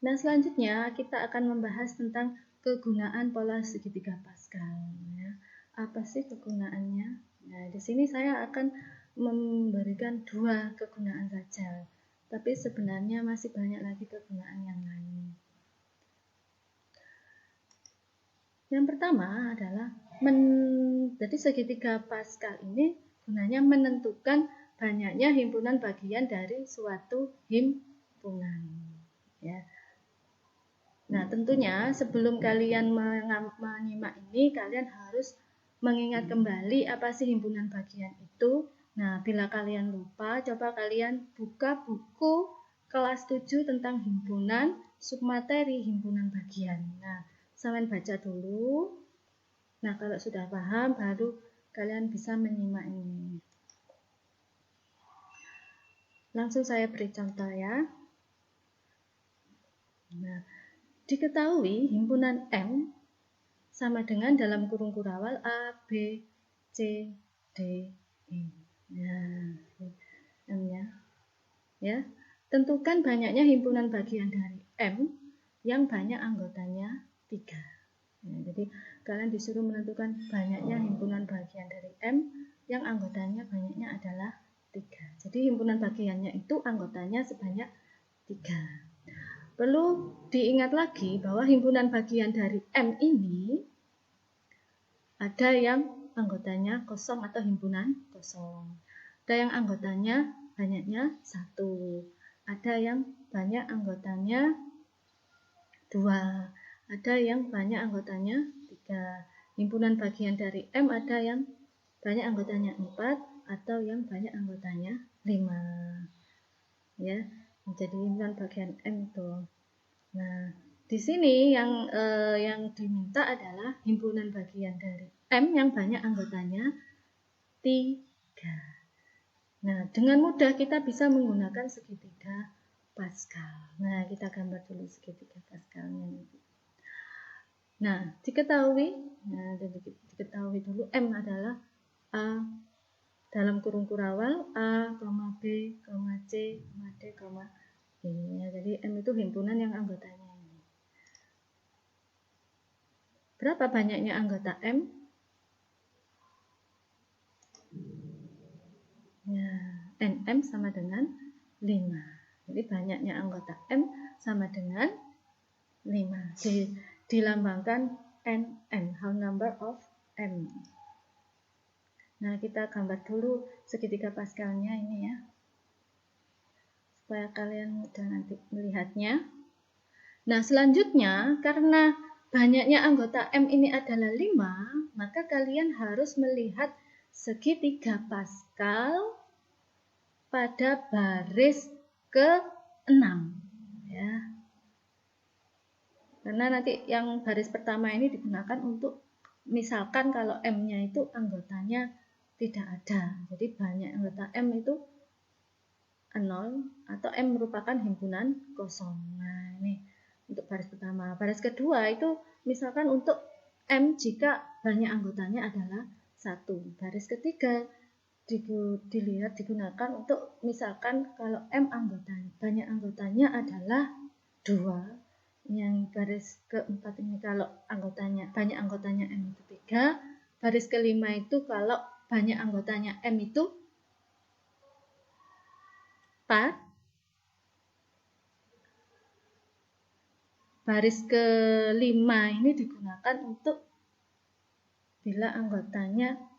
Nah, selanjutnya kita akan membahas tentang kegunaan pola segitiga Pascal. Ya. Apa sih kegunaannya? Nah, di sini saya akan memberikan 2 kegunaan saja, tapi sebenarnya masih banyak lagi kegunaan yang lain. Yang pertama adalah jadi segitiga Pascal ini gunanya menentukan banyaknya himpunan bagian dari suatu himpunan. Ya. Nah, tentunya sebelum kalian menyimak ini, kalian harus mengingat kembali apa sih himpunan bagian itu. Nah, bila kalian lupa, coba kalian buka buku kelas 7 tentang himpunan, submateri himpunan bagian. Nah, sampean baca dulu. Nah, kalau sudah paham, baru kalian bisa menyimak ini. Langsung saya beri contoh ya. Nah, diketahui himpunan M sama dengan dalam kurung kurawal A, B, C, D, E. Nah, M-nya. Ya. Tentukan banyaknya himpunan bagian dari M yang banyak anggotanya 3. Nah, jadi kalian disuruh menentukan banyaknya himpunan bagian dari M yang anggotanya banyaknya adalah 3. Jadi himpunan bagiannya itu anggotanya sebanyak 3. Perlu diingat lagi bahwa himpunan bagian dari M ini ada yang anggotanya kosong atau himpunan kosong. Ada yang anggotanya banyaknya 1. Ada yang banyak anggotanya 2. Ada yang banyak anggotanya 3. Himpunan bagian dari M ada yang banyak anggotanya 4 atau yang banyak anggotanya 5. Ya, jadi himpunan bagian M itu. Nah, di sini yang diminta adalah himpunan bagian dari M yang banyak anggotanya 3. Nah, dengan mudah kita bisa menggunakan segitiga Pascal. Nah, kita gambar dulu segitiga Pascalnya. Nah, diketahui dulu M adalah A dalam kurung kurawal A, B, C, D, E. Ya, jadi M itu himpunan yang anggotanya ini. Berapa banyaknya anggota M? Ya, NM sama dengan 5. Jadi banyaknya anggota M sama dengan 5. Dilambangkan NM, whole number of M. Nah, kita gambar dulu segitiga Pascalnya ini ya, supaya kalian mudah nanti melihatnya. Nah, selanjutnya karena banyaknya anggota M ini adalah 5, maka kalian harus melihat segitiga Pascal pada baris ke-6 ya. Karena nanti yang baris pertama ini digunakan untuk misalkan kalau M-nya itu anggotanya tidak ada. Jadi banyak anggota M itu 0 atau M merupakan himpunan kosong. Nah, ini untuk baris pertama. Baris kedua itu misalkan untuk M jika banyak anggotanya adalah 1. Baris ketiga digunakan untuk misalkan kalau M banyak anggotanya adalah 2. Yang baris keempat ini kalau banyak anggotanya M itu 3. Baris kelima itu kalau banyak anggotanya M itu 4. Baris kelima ini digunakan untuk bila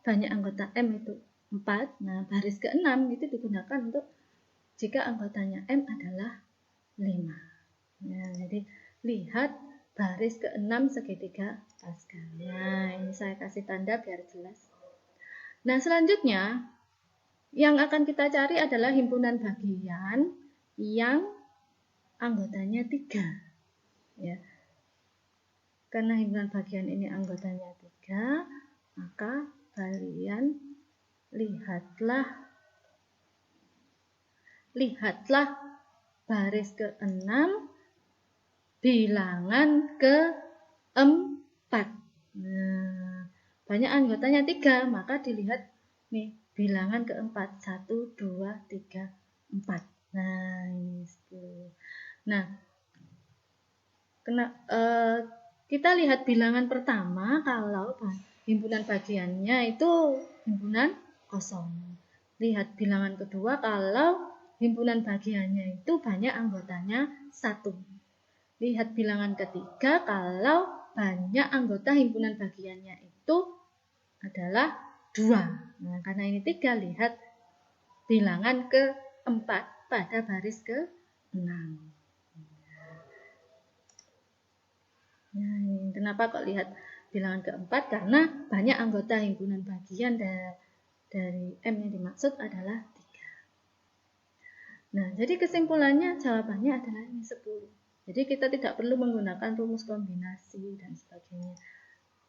banyak anggota M itu 4. Nah, baris keenam itu digunakan untuk jika anggotanya M adalah 5. Nah, jadi lihat baris ke-6 segitiga Pascal. Nah, ini saya kasih tanda biar jelas. Nah, selanjutnya yang akan kita cari adalah himpunan bagian yang anggotanya 3. Ya. Karena himpunan bagian ini anggotanya 3, maka kalian lihatlah baris ke-6 bilangan ke-4. Nah, banyak anggotanya 3, maka dilihat nih bilangan ke-4. 1, 2, 3, 4. Nah, ini 10. Nah, kita lihat bilangan pertama kalau himpunan bagiannya itu himpunan kosong. Lihat bilangan kedua kalau himpunan bagiannya itu banyak anggotanya 1. Lihat bilangan ketiga kalau banyak anggota himpunan bagiannya itu adalah 2. Nah, karena ini 3, lihat bilangan keempat pada baris ke-6. Nah, ini kenapa kok lihat bilangan keempat? Karena banyak anggota himpunan bagian dari M yang dimaksud adalah 3. Nah, jadi kesimpulannya jawabannya adalah ini 10. Jadi kita tidak perlu menggunakan rumus kombinasi dan sebagainya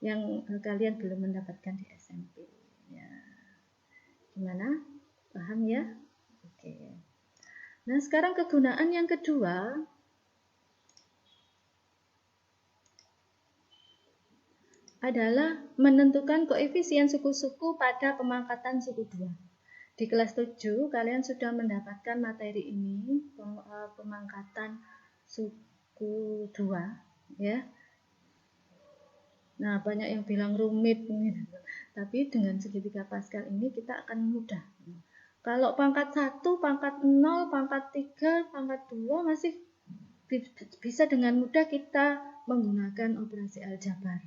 yang kalian belum mendapatkan di SMP. Ya. Gimana? Paham ya? Oke. Nah, sekarang kegunaan yang kedua adalah menentukan koefisien suku-suku pada pemangkatan suku 2. Di kelas 7 kalian sudah mendapatkan materi ini, pemangkatan suku 2 ya. Nah, banyak yang bilang rumit tapi dengan segitiga Pascal ini kita akan mudah. Kalau pangkat 1, pangkat 0, pangkat 3, pangkat 2 masih bisa dengan mudah kita menggunakan operasi aljabar.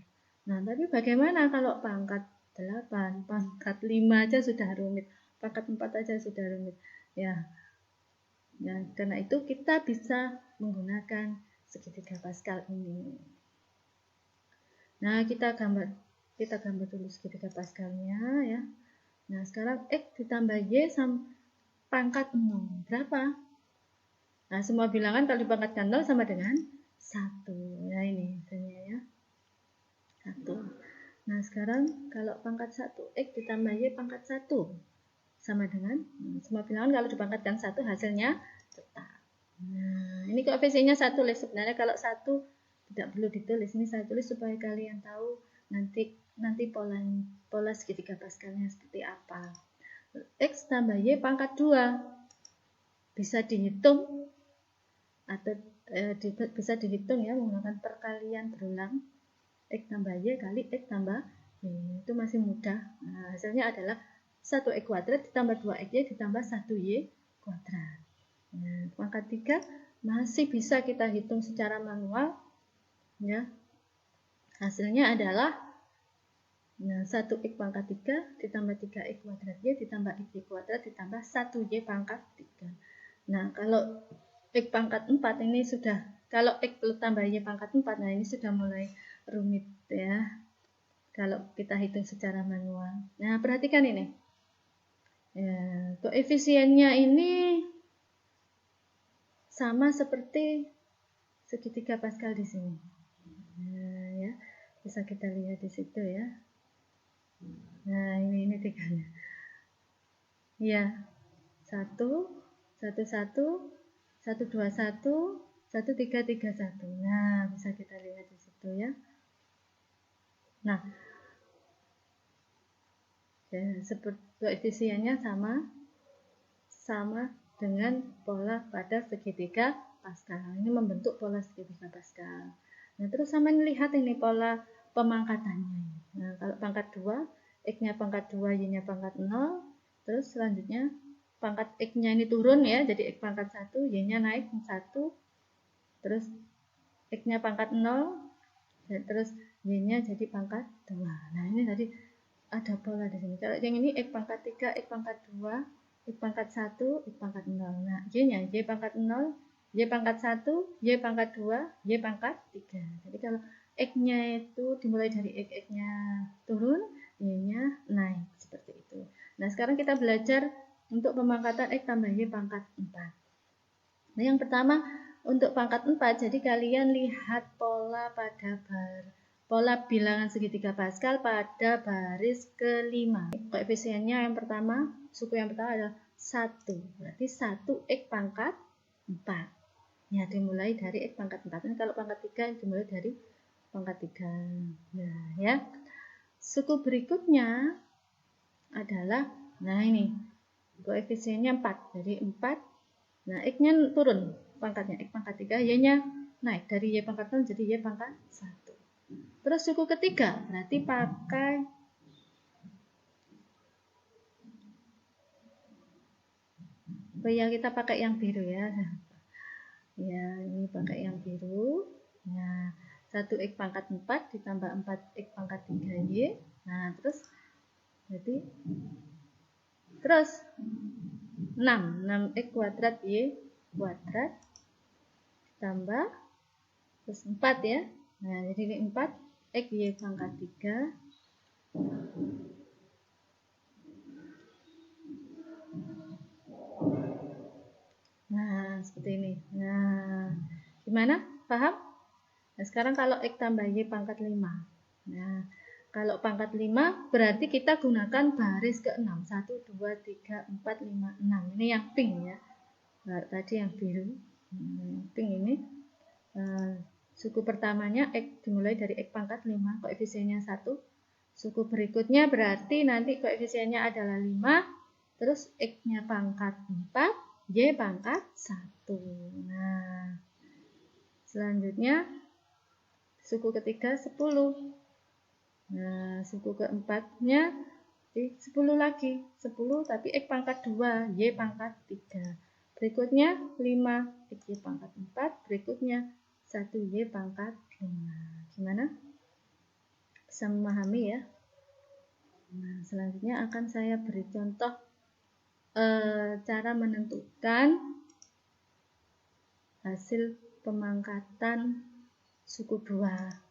Nah, tapi bagaimana kalau pangkat 8, pangkat 5 aja sudah rumit, pangkat 4 aja sudah rumit. Ya, karena itu kita bisa menggunakan segitiga Pascal ini. Nah, kita gambar dulu segitiga Pascalnya ya. Nah, sekarang X ditambah Y sama pangkat 0. Berapa? Nah, semua bilangan kalau dipangkatkan 0 sama dengan 1. Nah, ini misalnya ya. 1. Nah, sekarang kalau pangkat 1 X ditambah Y pangkat 1 sama dengan semua bilangan kalau dipangkatkan 1 hasilnya tetap. Nah, ini koefisiennya 1. Sebenarnya kalau 1 tidak perlu ditulis. Ini saya tulis supaya kalian tahu nanti pola segitiga Pascalnya seperti apa. X tambah Y pangkat 2 bisa dihitung atau bisa dihitung ya menggunakan perkalian berulang. X tambah Y kali X tambah Y itu masih mudah. Nah, hasilnya adalah 1X kuadrat ditambah 2XY ditambah 1Y kuadrat. Nah, pangkat 3 masih bisa kita hitung secara manual ya. Hasilnya adalah 1X pangkat 3 ditambah 3X kuadrat Y ditambah XY kuadrat ditambah 1Y pangkat 3. Nah, kalau X pangkat 4 ini sudah, kalau X tambah Y pangkat 4, nah ini sudah mulai rumit ya. Kalau kita hitung secara manual. Nah, perhatikan ini. Ya, koefisiennya ini sama seperti segitiga Pascal di sini. Nah, ya. Bisa kita lihat di situ ya. Nah, ini tiganya. Ya. 1 1 1 1 2 1 1 3 3 1. Nah, bisa kita lihat di situ ya. Nah, seperti koefisiennya sama dengan pola pada segitiga Pascal. Ini membentuk pola segitiga Pascal. Nah, terus sama lihat ini pola pemangkatannya. Nah, kalau pangkat 2, X-nya pangkat 2, Y-nya pangkat 0. Terus selanjutnya pangkat X-nya ini turun ya, jadi X pangkat 1, Y-nya naik 1. Terus X-nya pangkat 0, terus Y-nya jadi pangkat 2. Nah, ini tadi ada pola di sini. Kalau yang ini X pangkat 3, X pangkat 2, X pangkat 1, X pangkat 0. Nah, Y-nya Y pangkat 0, Y pangkat 1, Y pangkat 2, Y pangkat 3. Jadi kalau X-nya itu dimulai dari X-nya turun, Y-nya naik. Seperti itu. Nah, sekarang kita belajar untuk pemangkatan X tambah Y pangkat 4. Nah, yang pertama untuk pangkat 4, jadi kalian lihat pola pada pola bilangan segitiga Pascal pada baris ke-5. Koefisiennya yang pertama, suku yang pertama adalah 1. Berarti 1X pangkat 4. Ya, dimulai dari X pangkat 4. Ini kalau pangkat 3 dimulai dari pangkat 3. Nah, ya. Suku berikutnya adalah, nah ini, koefisiennya 4. Jadi 4. Nah, X-nya turun pangkatnya, X pangkat 3, Y-nya naik dari Y pangkat 0 jadi Y pangkat 1. Terus suku ketiga berarti pakai ya, kita pakai yang biru ya. Ya, ini pakai yang biru. Nah, 1x pangkat 4 ditambah 4x pangkat 3y. Nah, terus berarti terus 6x kuadrat y kuadrat ditambah terus 4 ya. Nah, jadi ini 4x y pangkat 3 nah, seperti ini. Nah, gimana? Paham? Nah, sekarang kalau x tambah y pangkat 5. Nah, kalau pangkat 5 berarti kita gunakan baris ke-6. 1, 2, 3, 4, 5, 6. Ini yang pink ya. Nah, tadi yang biru. Pink ini. Suku pertamanya x dimulai dari x pangkat 5. Koefisiennya 1. Suku berikutnya berarti nanti koefisiennya adalah 5. Terus x-nya pangkat 4. Y pangkat 1. Nah, selanjutnya suku ketiga 10. Nah, suku keempatnya 10 lagi. 10 tapi X pangkat 2, Y pangkat 3. Berikutnya 5, X Y pangkat 4. Berikutnya 1 Y pangkat 5. Gimana? Bisa memahami ya? Nah, selanjutnya akan saya beri contoh cara menentukan hasil pemangkatan suku buah.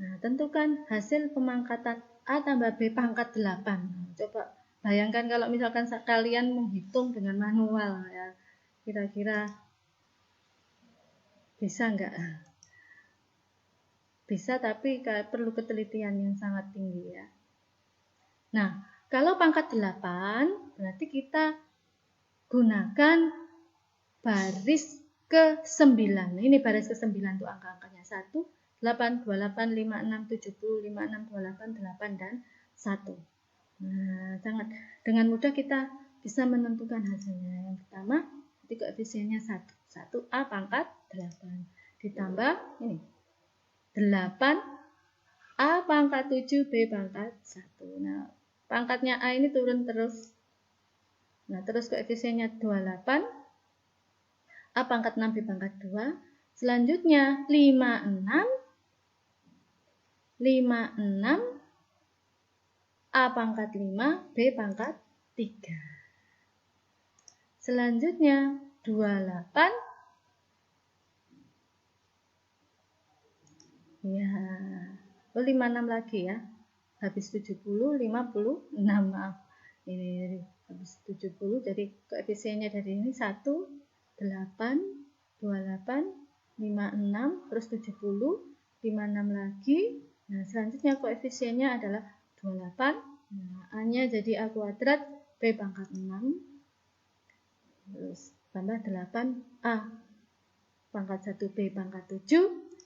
Nah, tentukan hasil pemangkatan A tambah B pangkat 8. Coba bayangkan kalau misalkan kalian menghitung dengan manual ya. Kira-kira bisa enggak? Bisa, tapi perlu ketelitian yang sangat tinggi ya. Nah, kalau pangkat 8 berarti kita gunakan baris ke-9. Ini baris ke-9 tuh angka-angkanya 1, 8, 28, 56, 70, 56, 28, 8, dan 1. Nah, sangat dengan mudah kita bisa menentukan hasilnya. Yang pertama, jadi koefisiennya 1. 1A pangkat 8. Ditambah ini 8 A pangkat 7 B pangkat 1. Nah, pangkatnya A ini turun terus. Nah, terus koefisiennya 28 A pangkat 6 B pangkat 2. Selanjutnya 56 A pangkat 5 B pangkat 3. Selanjutnya 28 ya 56 lagi ya, habis 70 56 maaf, ini habis 70 jadi koefisiennya dari ini 1 8 28 56 terus 70 56 lagi. Nah, selanjutnya koefisiennya adalah 28. Nah, A-nya jadi A kuadrat B pangkat 6 terus tambah 8A pangkat 1 B pangkat 7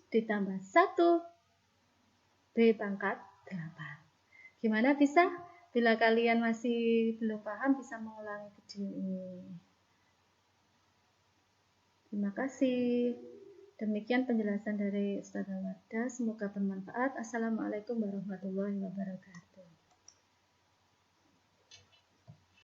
ditambah 1 B pangkat 8. Gimana bisa? Bila kalian masih belum paham bisa mengulangi video ini. Terima kasih. Demikian penjelasan dari Ustazah Wardah. Semoga bermanfaat. Assalamualaikum warahmatullahi wabarakatuh.